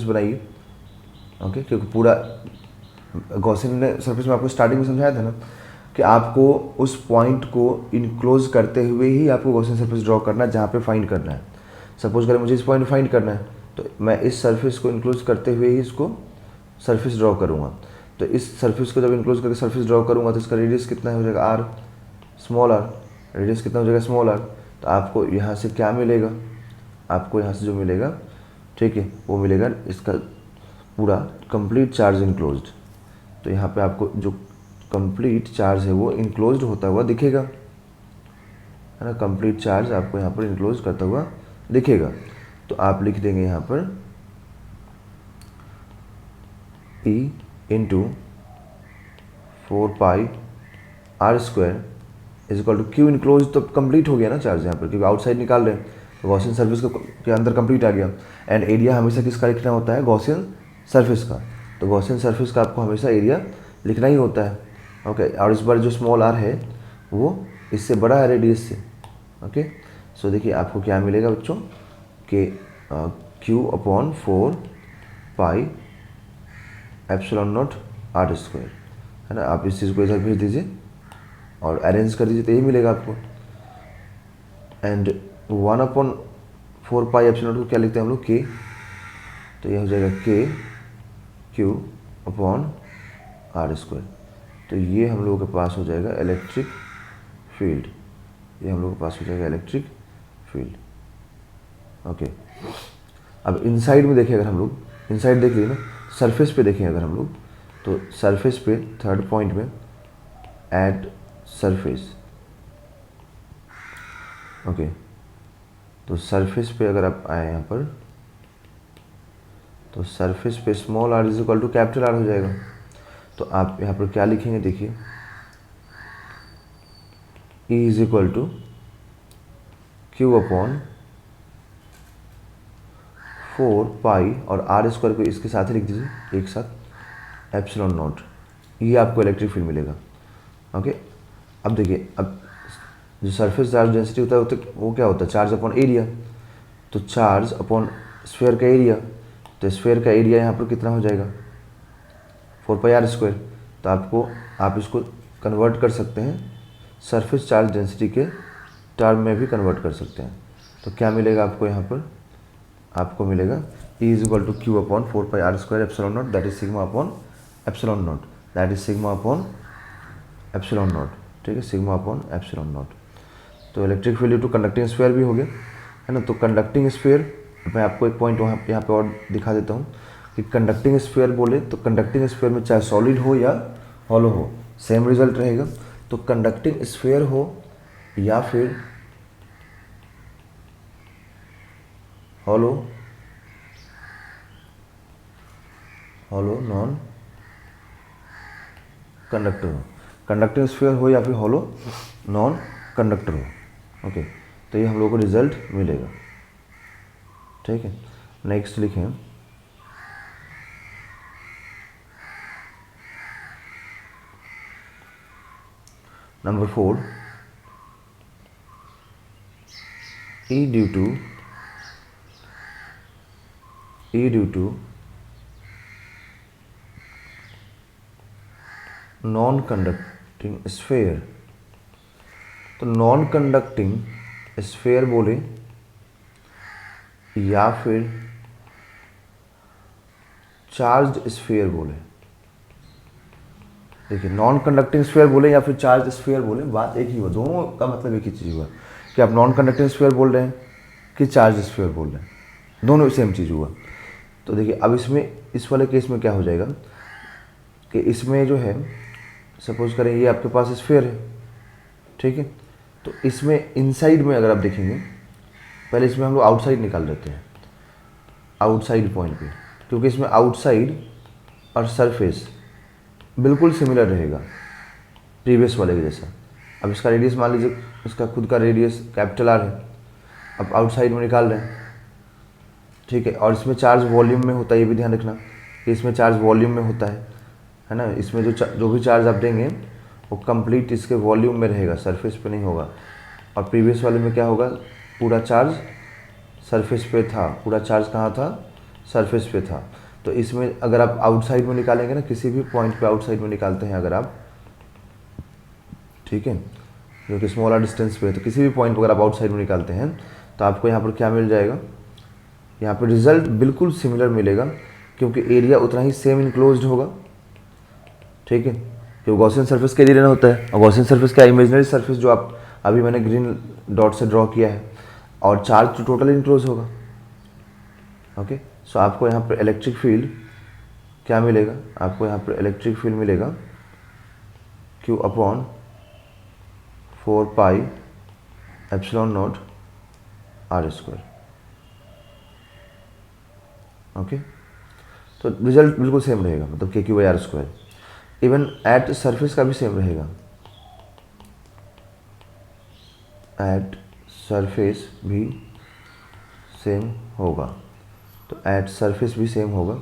बनाइए, ओके, क्योंकि पूरा गॉसियन सरफेस में आपको स्टार्टिंग में समझाया था ना कि आपको उस पॉइंट को इनक्लोज करते हुए ही आपको गॉसियन सरफेस ड्रॉ करना है जहाँ पे फाइंड करना है। सपोज करें मुझे इस पॉइंट फाइंड करना है, तो मैं इस सरफेस को इनक्लोज करते हुए ही इसको सरफेस ड्रॉ करूँगा। तो इस सरफेस को जब इनक्लोज करके सरफेस ड्रॉ करूँगा तो इसका रेडियस कितना हो जाएगा, आर, स्मॉल आर, रेडियस कितना हो जाएगा, स्मॉल आर। तो आपको यहाँ से क्या मिलेगा, आपको यहाँ से जो मिलेगा, ठीक है, वो मिलेगा इसका पूरा कंप्लीट चार्ज इनक्लोज्ड। तो यहाँ पे आपको जो कंप्लीट चार्ज है वो इनक्लोज्ड होता हुआ दिखेगा, है ना। कंप्लीट चार्ज आपको यहाँ पर इनक्लोज करता हुआ दिखेगा। तो आप लिख देंगे यहाँ पर E into 4 pi R square is equal to Q enclose. तो कंप्लीट हो गया ना चार्ज यहाँ पर, क्योंकि आउटसाइड निकाल रहे हैं तो गॉसियन सरफेस के अंदर कंप्लीट आ गया। एंड एरिया हमेशा किसका लिखना होता है, गॉसियन सरफेस का। तो गॉसियन सरफेस का आपको हमेशा एरिया लिखना ही होता है, ओके। और इस बार जो स्मॉल आर है वो इससे बड़ा है रेडियस से, ओके। सो देखिए आपको क्या मिलेगा बच्चों, कि Q upon 4 pi epsilon naught R square, है ना। आप इस चीज़ को इधर भेज दीजिए और अरेंज कर दीजिए तो यही मिलेगा आपको। एंड 1/4 पाई एप्सिलॉन नॉट को क्या लिखते हैं हम लोग, के। तो ये हो जाएगा के क्यू अपॉन आर स्क्वायर। तो ये हम लोगों के पास हो जाएगा इलेक्ट्रिक फील्ड, ये हम लोगों के पास हो जाएगा इलेक्ट्रिक फील्ड, ओके। अब इनसाइड में देखें, अगर हम लोग इनसाइड देख लीजिए ना, सरफेस पे देखें अगर हम लोग, तो सरफेस पे थर्ड पॉइंट में एट सरफेस, ओके। तो सरफेस पे अगर आप आए यहाँ पर, तो सरफेस पे small R is equal to capital R हो जाएगा। तो आप यहाँ पर क्या लिखेंगे, देखिए E is equal to Q upon 4 pi और आर स्क्वायर को इसके साथ ही लिख दीजिए एक साथ, एप्सिलॉन नॉट। ये आपको इलेक्ट्रिक फील्ड मिलेगा, ओके। अब देखिए, अब जो सरफेस चार्ज डेंसिटी होता है वो क्या होता है, चार्ज अपॉन एरिया। तो चार्ज अपॉन स्फीयर का एरिया, तो स्फीयर का एरिया यहाँ पर कितना हो जाएगा, 4 पाई आर स्क्वायर। तो आप इसको कन्वर्ट कर सकते हैं, सरफेस चार्ज डेंसिटी के टर्म में भी कन्वर्ट कर सकते हैं। तो क्या मिलेगा आपको यहाँ पर, आपको मिलेगा E is equal to Q upon 4 pi R square epsilon naught, that is sigma upon epsilon naught, that is sigma upon epsilon naught, ठीक है, सिग्मा अपॉन एप्सिलॉन नॉट। तो electric field to conducting sphere भी हो गया, है ना। तो कंडक्टिंग स्फीयर मैं आपको एक पॉइंट वहाँ यहाँ पे और दिखा देता हूँ कि कंडक्टिंग स्फीयर बोले तो कंडक्टिंग स्फीयर में चाहे सॉलिड हो या हॉलो हो सेम रिजल्ट रहेगा। तो कंडक्टिंग स्फीयर हो या फिर हॉलो नॉन कंडक्टर हो, कंडक्टिंग स्फीयर हो या फिर हॉलो नॉन कंडक्टर हो। ओके, तो ये हम लोग को रिजल्ट मिलेगा। ठीक है, नेक्स्ट लिखें number 4, E due to non conducting sphere. तो नॉन कंडक्टिंग स्फीयर बोले या फिर चार्ज्ड स्फीयर बोले। देखिए, नॉन कंडक्टिंग स्फीयर बोले या फिर चार्ज स्फीयर बोले, बात एक ही हुआ, दोनों का मतलब एक ही चीज़ हुआ कि आप नॉन कंडक्टिंग स्फीयर बोल रहे हैं कि चार्ज स्फीयर बोल रहे हैं, दोनों सेम चीज़ हुआ। तो देखिए, अब इसमें इस वाले केस में क्या हो जाएगा कि इसमें जो है, सपोज करें ये आपके पास स्फीयर है, ठीक है, तो इसमें इनसाइड में अगर आप देखेंगे, पहले इसमें हम लोग आउटसाइड निकाल लेते हैं, आउटसाइड पॉइंट पे, क्योंकि इसमें आउटसाइड और सरफेस बिल्कुल सिमिलर रहेगा प्रीवियस वाले के जैसा। अब इसका रेडियस मान लीजिए, इसका खुद का रेडियस कैपिटल आर है, अब आउटसाइड में निकाल रहे हैं, ठीक है, और इसमें चार्ज वॉल्यूम में होता है, ये भी ध्यान रखना कि इसमें चार्ज वॉल्यूम में होता है ना। इसमें जो भी चार्ज आप देंगे वो कंप्लीट इसके वॉल्यूम में रहेगा, सरफेस पे नहीं होगा। और प्रीवियस वाले में क्या होगा, पूरा चार्ज सरफेस पे था, पूरा चार्ज कहाँ था, सरफेस पे था। तो इसमें अगर आप आउटसाइड में निकालेंगे ना, किसी भी पॉइंट पे आउटसाइड में निकालते हैं अगर आप, ठीक है, जो कि स्मॉलर डिस्टेंस पे है, तो किसी भी पॉइंट पर अगर आप आउटसाइड में निकालते हैं तो आपको यहाँ पर क्या मिल जाएगा, यहाँ पर रिजल्ट बिल्कुल सिमिलर मिलेगा, क्योंकि एरिया उतना ही सेम इनक्लोज्ड होगा। ठीक है, क्योंकि गॉसियन सरफेस का एरिया होता है, और गॉसियन सरफेस का इमेजिनरी सरफेस जो आप अभी मैंने ग्रीन डॉट से ड्रॉ किया है, और चार्ज तो टोटल इनक्लोज होगा। ओके, सो आपको यहाँ पर इलेक्ट्रिक फील्ड क्या मिलेगा, आपको यहाँ पर इलेक्ट्रिक फील्ड मिलेगा Q upon 4 pi epsilon not R square. Okay, तो रिजल्ट बिल्कुल सेम रहेगा, मतलब KQ/R square. Even at surface का भी सेम रहेगा, एट सरफेस भी सेम होगा, तो एट सरफेस भी सेम होगा।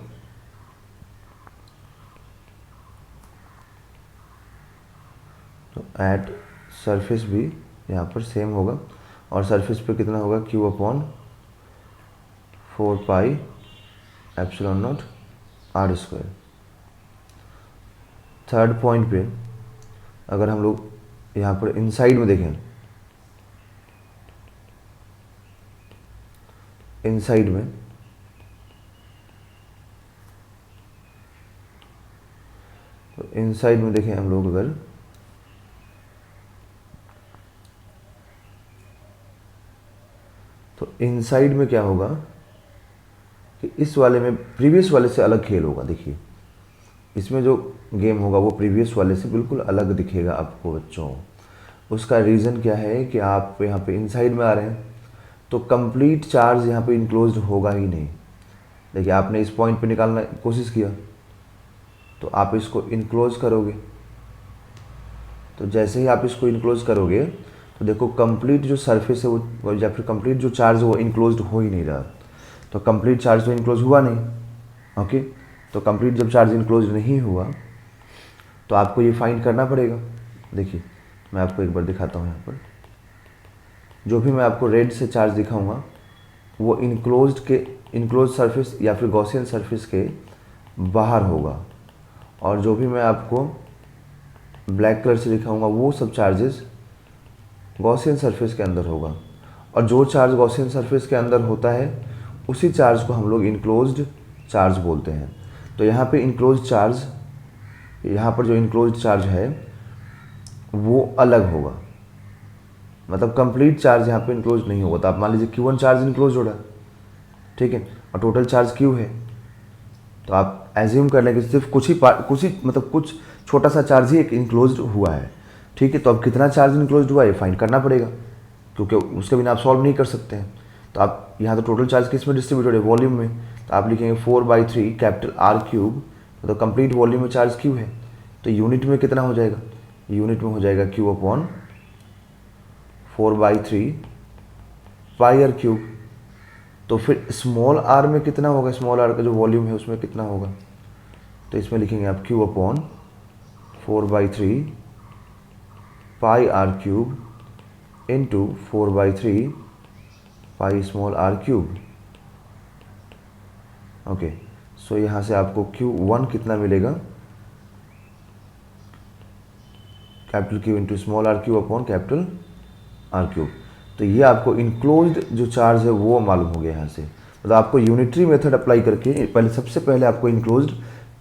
तो एट सरफेस भी यहाँ पर सेम होगा, और सरफेस पे कितना होगा, Q upon 4 pi epsilon not R square. Third point पे अगर हम लोग यहाँ पर इनसाइड में देखें, इनसाइड में तो इनसाइड में देखें हम लोग अगर, तो इनसाइड में क्या होगा कि इस वाले में प्रीवियस वाले से अलग खेल होगा। देखिए, इसमें जो गेम होगा वो प्रीवियस वाले से बिल्कुल अलग दिखेगा आपको बच्चों। उसका रीज़न क्या है कि आप यहाँ पे इनसाइड में आ रहे हैं, तो कंप्लीट चार्ज यहाँ पे इनक्लोज्ड होगा ही नहीं। देखिए, आपने इस पॉइंट पे निकालना कोशिश किया, तो आप इसको इनक्लोज करोगे, तो जैसे ही आप इसको इनक्लोज करोगे तो देखो कंप्लीट जो सरफेस है वो, या फिर कंप्लीट जो चार्ज है वो इनक्लोज्ड हो ही नहीं रहा। तो कंप्लीट चार्ज तो इनक्लोज हुआ नहीं। ओके, तो कंप्लीट जब चार्ज इनक्लोज नहीं हुआ तो आपको ये फाइंड करना पड़ेगा। देखिए, मैं आपको एक बार दिखाता हूँ, यहाँ पर जो भी मैं आपको रेड से चार्ज दिखाऊंगा वो इनक्लोज सरफेस या फिर गॉसियन सरफेस के बाहर होगा, और जो भी मैं आपको ब्लैक कलर से दिखाऊंगा वो सब चार्जेस गॉसियन सरफेस के अंदर होगा। और जो चार्ज गॉसियन सरफेस के अंदर होता है उसी चार्ज को हम लोग इनक्लोज्ड चार्ज बोलते हैं। तो यहाँ पे इनक्लोज्ड चार्ज, यहाँ पर जो इनक्लोज्ड चार्ज है वो अलग होगा, मतलब कंप्लीट चार्ज यहाँ पे इनक्लोज नहीं होगा। तो आप मान लीजिए Q1 चार्ज इनक्लोज हो रहा है, ठीक है, और टोटल चार्ज Q है, तो आप एज्यूम कर लें कि सिर्फ कुछ ही मतलब कुछ छोटा सा चार्ज ही एक इंक्लोज हुआ है, ठीक है। तो अब कितना चार्ज इंक्लोज हुआ है फाइंड करना पड़ेगा, क्योंकि उसके बिना आप सॉल्व नहीं कर सकते हैं। तो आप यहाँ तो टोटल चार्ज किस में डिस्ट्रीब्यूटेड है, वॉल्यूम में, तो आप लिखेंगे 4/3 कैपिटल R क्यूब, तो कंप्लीट वॉल्यूम में चार्ज क्यू है, तो यूनिट में कितना हो जाएगा, यूनिट में हो जाएगा Q upon 4/3 pi R cube. तो फिर स्मॉल r में कितना होगा, स्मॉल r का जो वॉल्यूम है उसमें कितना होगा, तो इसमें लिखेंगे आप Q upon 4/3 pi R cube into 4/3 pi small r cube. Okay, so यहाँ से आपको Q1 कितना मिलेगा, capital Q into small r cube upon capital R cube. तो ये आपको इनक्लोज्ड जो चार्ज है वो मालूम हो गया यहाँ से। मतलब आपको यूनिटरी मेथड अप्लाई करके सबसे पहले आपको इनक्लोज्ड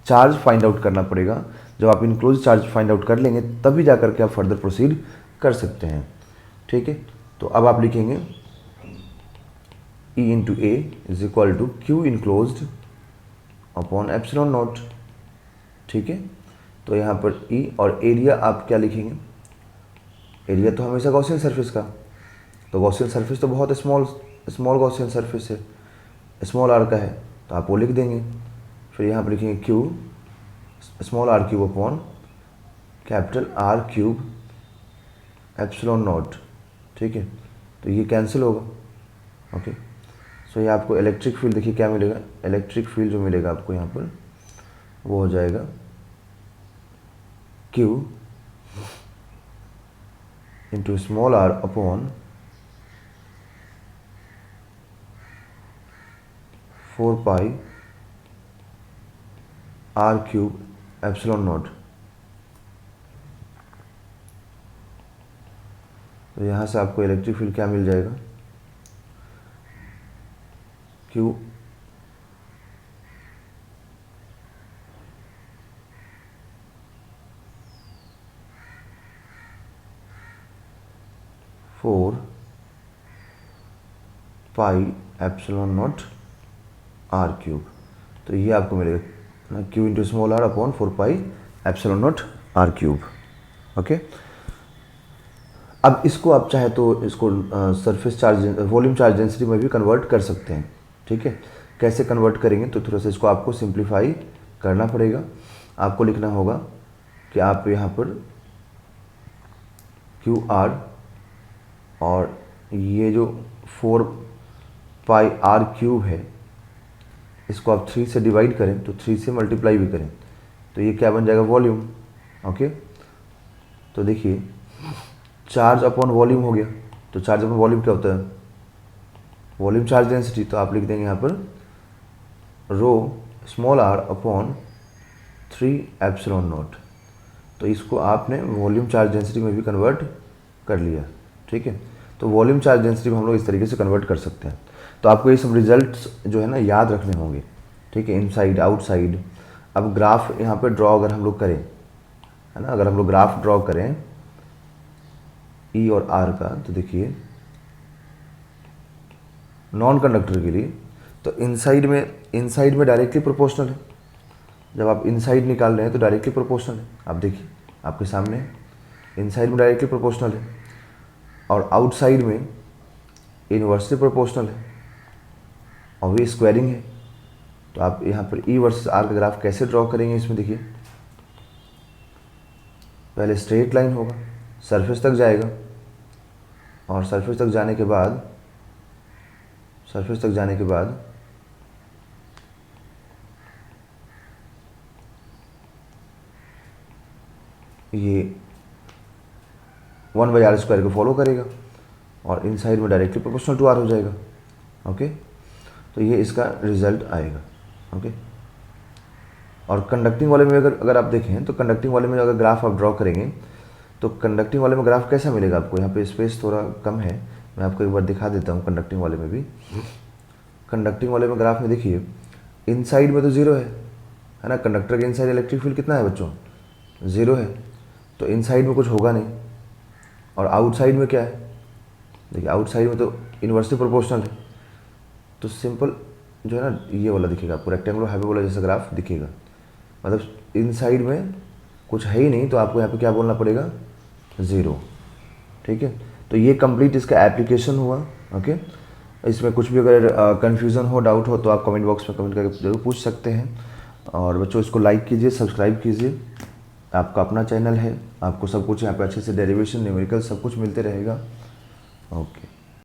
चार्ज फाइंड आउट करना पड़ेगा। जब आप इनक्लोज्ड चार्ज फाइंड आउट कर लेंगे तभी जा करके आप फर्दर प्रोसीड कर सकते हैं, ठीक है। तो अब आप लिखेंगे E into A is equal to Q enclosed upon epsilon naught, ठीक है। तो यहाँ पर E और एरिया आप क्या लिखेंगे, एरिया तो हमेशा गॉसियन सरफेस का, तो गॉसियन सरफेस तो बहुत स्मॉल गॉसियन सरफेस है, स्मॉल r का है, तो आप वो लिख देंगे। फिर यहाँ पर लिखेंगे Q small r cube upon capital R cube epsilon naught, ठीक है। तो ये कैंसिल होगा, ओके। सो ये आपको इलेक्ट्रिक फील्ड देखिए क्या मिलेगा, इलेक्ट्रिक फील्ड जो मिलेगा आपको यहाँ पर वो हो जाएगा Q into small r upon 4 पाई R क्यूब एप्सिलॉन नॉट। तो यहाँ से आपको इलेक्ट्रिक फील्ड क्या मिल जाएगा, Q four pi epsilon not R cube. तो ये आपको मिलेगा Q into small r upon 4 pi epsilon not R cube, okay. अब इसको आप चाहे तो इसको surface charge volume charge density में भी कन्वर्ट कर सकते हैं, ठीक है। कैसे कन्वर्ट करेंगे, तो थोड़ा सा इसको आपको सिंप्लीफाई करना पड़ेगा। आपको लिखना होगा कि आप यहाँ पर QR और ये जो 4 पाई R क्यूब है इसको आप 3 से डिवाइड करें, तो 3 से मल्टीप्लाई भी करें, तो ये क्या बन जाएगा, वॉल्यूम, ओके। तो देखिए चार्ज अपॉन वॉल्यूम हो गया, तो चार्ज अपॉन वॉल्यूम क्या होता है, वॉल्यूम चार्ज डेंसिटी। तो आप लिख देंगे यहाँ पर rho small r upon 3 epsilon naught. तो इसको आपने वॉल्यूम चार्ज डेंसिटी में भी कन्वर्ट कर लिया, ठीक है। तो वॉल्यूम चार्ज डेंसिटी में हम लोग इस तरीके से कन्वर्ट कर सकते हैं। तो आपको ये सब रिजल्ट्स जो है ना याद रखने होंगे, ठीक है, इनसाइड आउटसाइड। अब ग्राफ यहाँ पे ड्रॉ अगर हम लोग करें, है ना, अगर हम लोग ग्राफ ड्रॉ करें E और R का, तो देखिए नॉन कंडक्टर के लिए तो इनसाइड में डायरेक्टली प्रोपोर्शनल है। जब आप इनसाइड निकाल रहे हैं तो डायरेक्टली प्रोपोर्शनल है, आप देखिए आपके सामने इनसाइड में डायरेक्टली प्रोपोर्शनल है और आउटसाइड में इनवर्सली प्रोपोर्शनल है और ये स्क्वायरिंग है। तो आप यहाँ पर E वर्सेस R का ग्राफ कैसे ड्रॉ करेंगे, इसमें देखिए पहले स्ट्रेट लाइन होगा, सरफेस तक जाएगा और सरफेस तक जाने के बाद ये 1/r² को फॉलो करेगा और इनसाइड में डायरेक्टली प्रोपोर्शनल टू R हो जाएगा, ओके। तो ये इसका रिजल्ट आएगा, ओके। और कंडक्टिंग वाले में अगर आप देखें तो कंडक्टिंग वाले में अगर ग्राफ आप ड्रॉ करेंगे तो कंडक्टिंग वाले में ग्राफ कैसा मिलेगा आपको, यहाँ पे स्पेस थोड़ा कम है, मैं आपको एक बार दिखा देता हूँ कंडक्टिंग वाले में भी। कंडक्टिंग वाले में ग्राफ में देखिए इनसाइड में तो जीरो है ना, कंडक्टर के इनसाइड इलेक्ट्रिक फील्ड कितना है बच्चों, ज़ीरो है, तो इनसाइड में कुछ होगा नहीं। और आउटसाइड में क्या है, देखिए आउटसाइड में तो इन्वर्सली प्रोपोर्शनल है, तो सिंपल जो है ना ये वाला दिखेगा, आपको रेक्टेंगुलर हाइपरबोला जैसा ग्राफ दिखेगा। मतलब इन साइड में कुछ है ही नहीं, तो आपको यहाँ पे क्या बोलना पड़ेगा, 0। ठीक है, तो ये कंप्लीट इसका एप्लीकेशन हुआ। ओके, इसमें कुछ भी अगर कन्फ्यूज़न हो, डाउट हो, तो आप कमेंट बॉक्स में कमेंट करके जरूर पूछ सकते हैं। और बच्चों इसको लाइक कीजिए, सब्सक्राइब कीजिए, आपका अपना चैनल है, आपको सब कुछ यहाँ पे अच्छे से डेरिवेशन, न्यूमेरिकल सब कुछ मिलते रहेगा। ओके।